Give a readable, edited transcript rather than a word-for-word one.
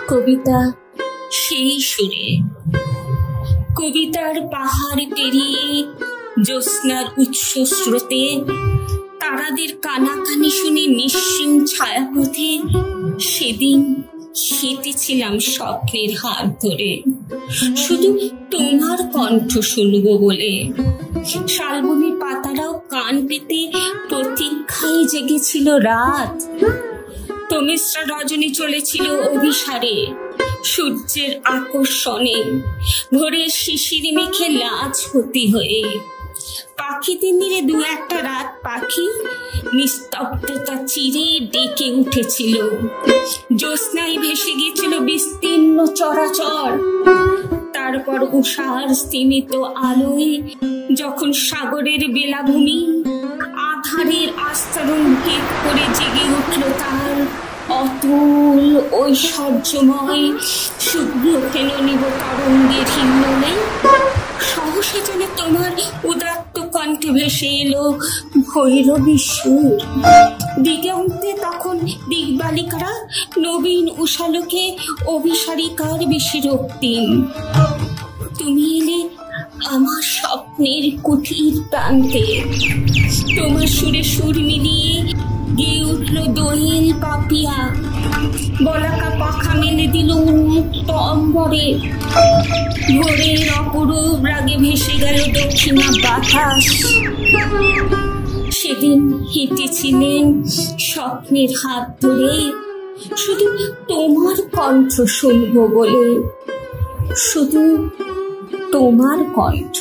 কবিতা সেই সুরে, কবিতার পাহাড় পেরিয়ে জ্যোৎস্নার উৎস স্রোতে তারাদের কানাকানি শুনে নিঃসীম ছায়াপথে সেদিন হেঁটেছিলাম স্বপ্নের হাত ধরে, শুধু তোমার কণ্ঠ শুনবো বলে। শালবনের পাতারাও কান পেতে প্রতীক্ষায় জেগেছিল রাত। তমিশ্রা রজনী চলেছিল অভিসারে, সূর্যের আকর্ষণে ভোরের শিশির মেখে লাজপতি হয়ে। পাখিদের নিরে দু একটা রাত পাখি নিস্তব্ধতা চিরে ডেকে উঠেছিল। জ্যোৎস্নায় ভেসে গিয়েছিল বিস্তীর্ণ চরাচর। তারপর উষার স্তিমিত আলোয় যখন সাগরের বেলাভূমি আধারের আস্তরণ ভেদ করে জেগে উঠল তার অতুল ঐশ্বর্যময় শুভ্র ফেননিব তরঙ্গের হিন্নলে, সহসা যেন তোমার উদাত্ত কণ্ঠে ভেসে এলো ভৈরবী সুর। দিগন্তে তখন দিগবালিকারা নবীন উষালোকে অভিসারিকার বেশি রক্তিম। তুমি এলে আমার স্বপ্নের কুঠির প্রান্তে, তোমার সুরে সুর মিলিয়ে গিয়ে উঠল দোয়েল পাপিয়া। বলাকা পাখা মেলে দিল উন্মুক্ত অম্বরে। ভোরের অপরূপ রাগে ভেসে গেল দক্ষিণা বাতাস। সেদিন হেঁটেছিলেন স্বপ্নের হাত ধরে, শুধু তোমার কণ্ঠ শুনবো বলে, শুধু তোমার কণ্ঠ।